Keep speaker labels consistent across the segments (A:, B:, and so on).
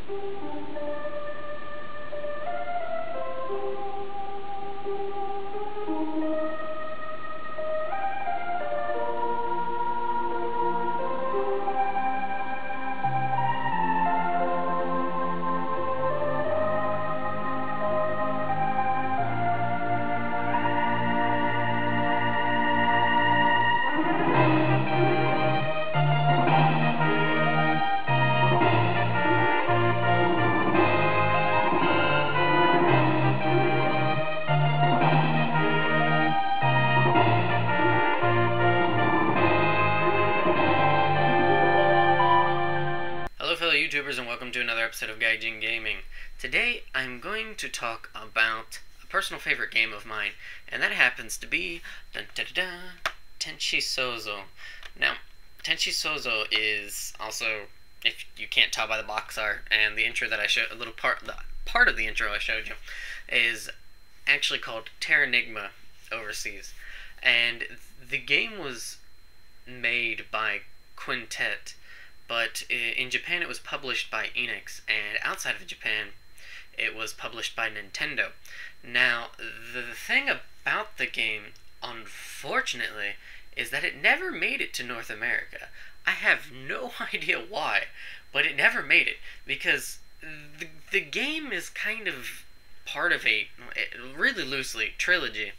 A: Hello fellow YouTubers and welcome to another episode of Gaijin Gaming. Today I'm going to talk about a personal favorite game of mine, and that happens to be Tenchi Sozo. Now, Tenchi Sozo is also, if you can't tell by the box art and the intro that I showed, the part of the intro I showed you, is actually called Terranigma overseas. And the game was made by Quintet, but in Japan it was published by Enix, and outside of Japan it was published by Nintendo. Now, the thing about the game, unfortunately, is that it never made it to North America. I have no idea why, but it never made it, because the game is kind of part of a, really loosely, trilogy,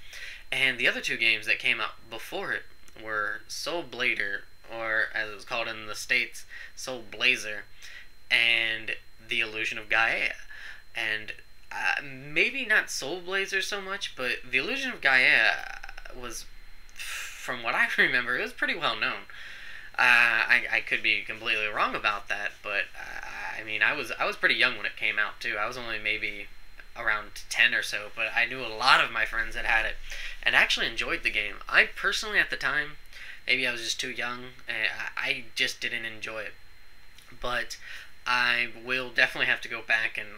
A: and the other two games that came out before it were Soul Blader, or as it was called in the States, Soul Blazer, and The Illusion of Gaia. And maybe not Soul Blazer so much, but The Illusion of Gaia was, from what I remember, it was pretty well known. I could be completely wrong about that, but I mean, I was pretty young when it came out too. I was only maybe around 10 or so, but I knew a lot of my friends that had it and actually enjoyed the game. I personally, at the time, maybe I was just too young, and I just didn't enjoy it. But I will definitely have to go back and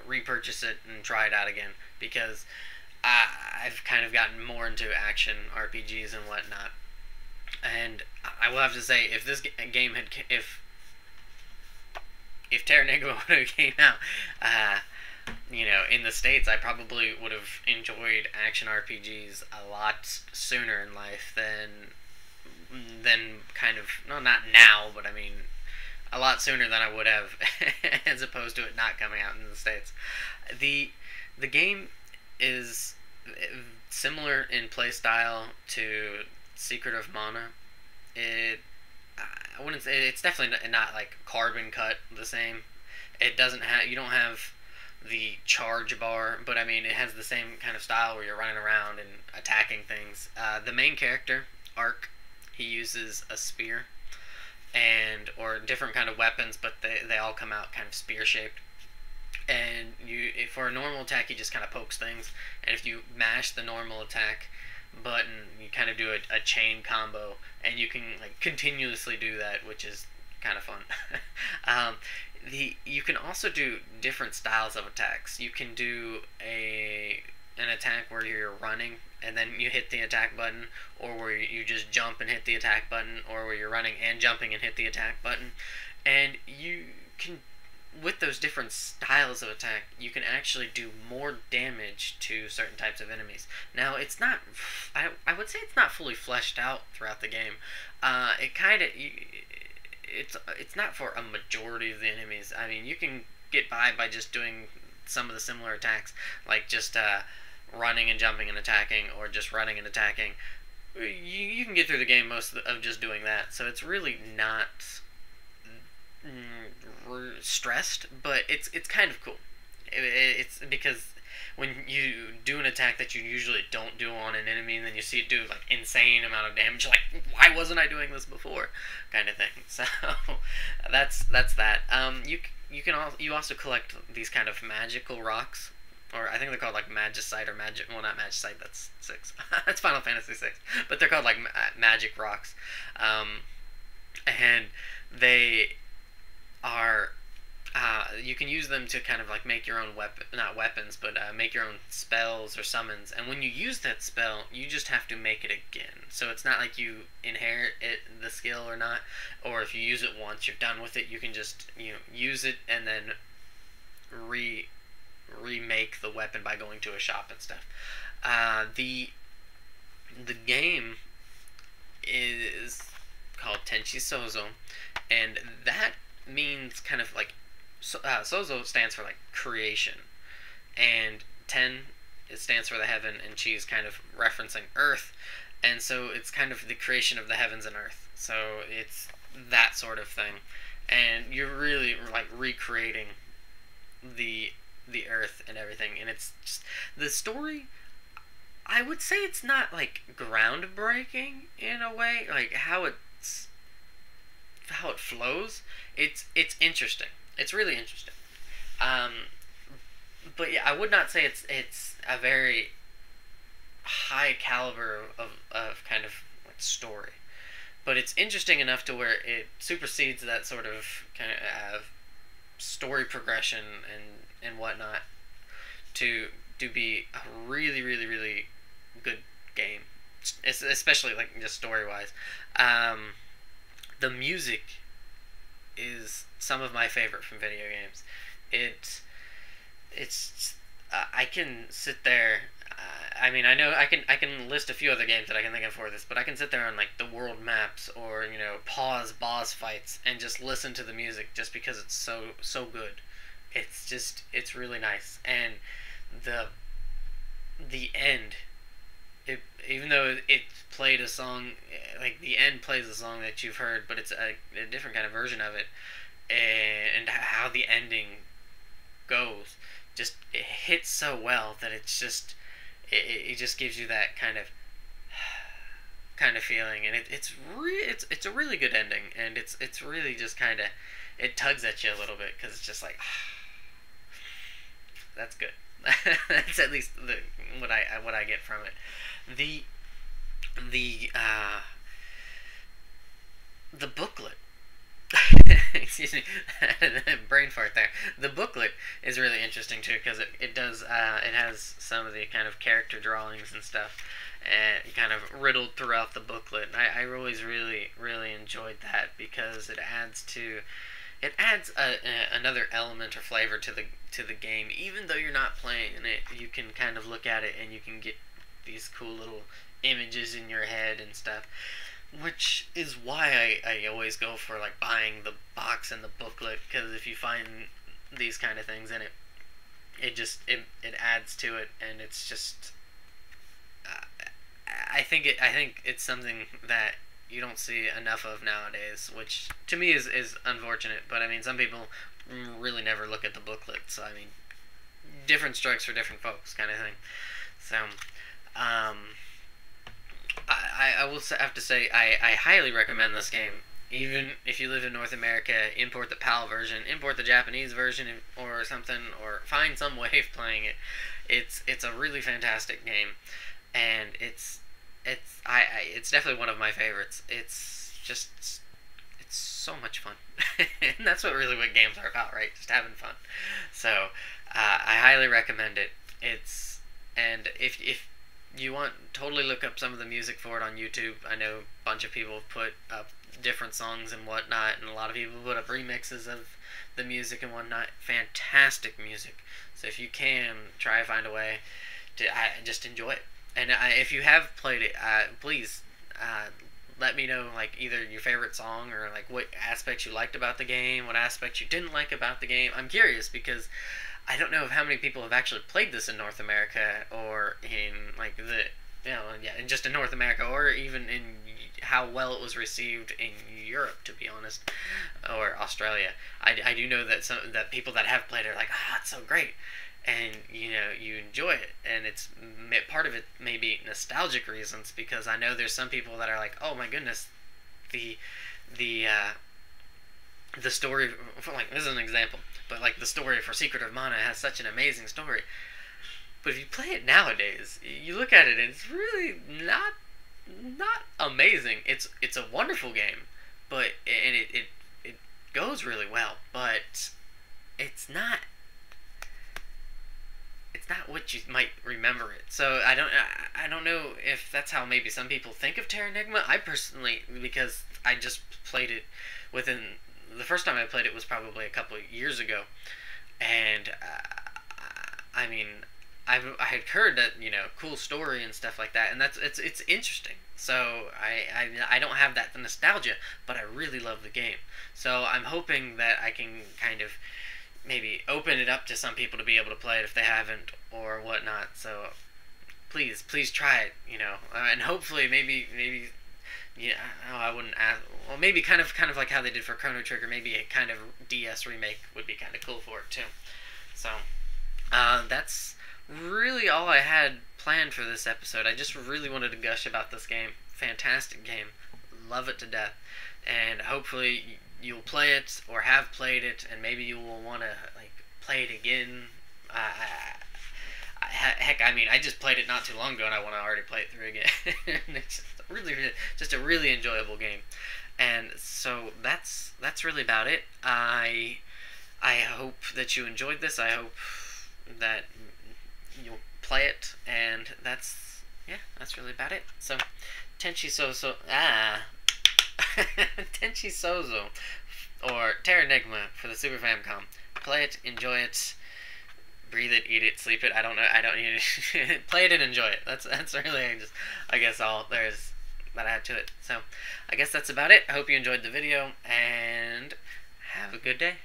A: repurchase it and try it out again, because I've kind of gotten more into action RPGs and whatnot. And I will have to say, if this game had, if Terranigma would have came out, you know, in the States, I probably would have enjoyed action RPGs a lot sooner in life than kind of, no, not now, but I mean, a lot sooner than I would have, as opposed to it not coming out in the States. The game is similar in play style to Secret of Mana. I wouldn't say, it's definitely not like carbon cut the same. It doesn't have, you don't have the charge bar, but I mean, it has the same kind of style where you're running around and attacking things. The main character, Ark, he uses a spear, or different kind of weapons, but they all come out kind of spear shaped. And for a normal attack, he just kind of pokes things, and if you mash the normal attack button, you kind of do a chain combo, and you can like continuously do that, which is kind of fun. You can also do different styles of attacks. You can do an attack where you're running and then you hit the attack button, or where you just jump and hit the attack button, or where you're running and jumping and hit the attack button. And you can, with those different styles of attack, you can actually do more damage to certain types of enemies. Now, it's not, I would say it's not fully fleshed out throughout the game. It kind of, it's not for a majority of the enemies. I mean, you can get by just doing some of the similar attacks, like just running and jumping and attacking, or just running and attacking. You can get through the game most of just doing that, so it's really not stressed, but it's kind of cool. It's because when you do an attack that you usually don't do on an enemy, and then you see it do like insane amount of damage, you're like, why wasn't I doing this before, kind of thing. So that's that. You also collect these kind of magical rocks, or I think they're called like magicite or magic. Well, not magicite. That's 6. That's Final Fantasy 6. But they're called like magic rocks, and they are. You can use them to kind of like make your own not weapons, but make your own spells or summons. And when you use that spell, you just have to make it again. So it's not like you inherit the skill or not, or if you use it once, you're done with it. You can just use it and then remake the weapon by going to a shop and stuff. The game is called Tenchi Sozo, and that means kind of like Sozo stands for like creation, and Ten, it stands for the heaven, and Chi is kind of referencing Earth, and so it's kind of the creation of the heavens and Earth. So it's that sort of thing, and you're really like recreating the Earth and everything, and it's just the story. I would say it's not like groundbreaking in a way, like how it flows. It's interesting. It's really interesting. Um, but yeah, I would not say it's a very high caliber of kind of like story. But it's interesting enough to where it supersedes that sort of kind of story progression and whatnot to be a really really really good game, especially like just story wise. The music is some of my favorite from video games. It's I can sit there. I mean, I know I can list a few other games that I can think of for this, but I can sit there on like the world maps or pause boss fights and just listen to the music just because it's so good. It's really nice, and the end. Even though it played a song, like the end plays a song that you've heard, but it's a different kind of version of it, and how the ending goes, just it hits so well that it just gives you that kind of feeling, and it's a really good ending, and it's really just kind of it tugs at you a little bit because it's just like that's good. That's at least what I get from it. The the booklet. Excuse me, brain fart there. The booklet is really interesting too because it does it has some of the kind of character drawings and stuff, and kind of riddled throughout the booklet. And I always really enjoyed that because it adds another element or flavor to the game. Even though you're not playing it, you can kind of look at it and you can get these cool little images in your head and stuff, which is why I always go for like buying the box and the booklet, because if you find these kind of things in it, it adds to it, and it's just I think it's something that you don't see enough of nowadays, which to me is unfortunate. But I mean, some people really never look at the booklet, so I mean, different strokes for different folks, kind of thing. So, I will have to say I highly recommend this game. Even if you live in North America, import the PAL version, import the Japanese version, or something, or find some way of playing it. It's a really fantastic game, and it's definitely one of my favorites. It's so much fun, and that's what games are about, right? Just having fun. So I highly recommend it. And if you want, totally look up some of the music for it on YouTube. I know a bunch of people have put up different songs and whatnot, and a lot of people put up remixes of the music and whatnot. Fantastic music. So if you can, try to find a way to just enjoy it. And if you have played it, please let me know, like, either your favorite song or like what aspects you liked about the game, what aspects you didn't like about the game. I'm curious because I don't know of how many people have actually played this in North America, or in like and just in North America, or even in how well it was received in Europe, to be honest, or Australia. I do know that people that have played it are like, it's so great, and you enjoy it, and it's part of it may be nostalgic reasons, because I know there's some people that are like, oh my goodness, the story for, like, this is an example, but like the story for Secret of Mana has such an amazing story. But if you play it nowadays, you look at it and it's really not amazing. It's a wonderful game, but it goes really well, but it's not what you might remember it. So I don't know if that's how maybe some people think of Terranigma. I personally, because I just played it the first time I played it was probably a couple of years ago, and and I mean, I had heard that, you know, cool story and stuff like that, and it's interesting. So I don't have that nostalgia, but I really love the game. So I'm hoping that I can kind of maybe open it up to some people to be able to play it if they haven't or whatnot. So please try it, you know, and hopefully maybe yeah, no, I wouldn't ask. Well, maybe kind of like how they did for Chrono Trigger. Maybe a kind of DS remake would be kind of cool for it too. So that's really all I had planned for this episode. I just really wanted to gush about this game. Fantastic game, love it to death, and hopefully you'll play it or have played it, and maybe you will want to like play it again. Heck, I mean, I just played it not too long ago, and I want to already play it through again. It's just a really enjoyable game, and so that's really about it. I hope that you enjoyed this. I hope that you'll play it, and that's really about it. So, Tenchi Sozo, Tenchi Sozo, or Terranigma for the Super Famicom. Play it, enjoy it. Breathe it, eat it, sleep it. I don't know. I don't need it. Play it and enjoy it. That's really I guess all there is that I have to it. So I guess that's about it. I hope you enjoyed the video and have a good day.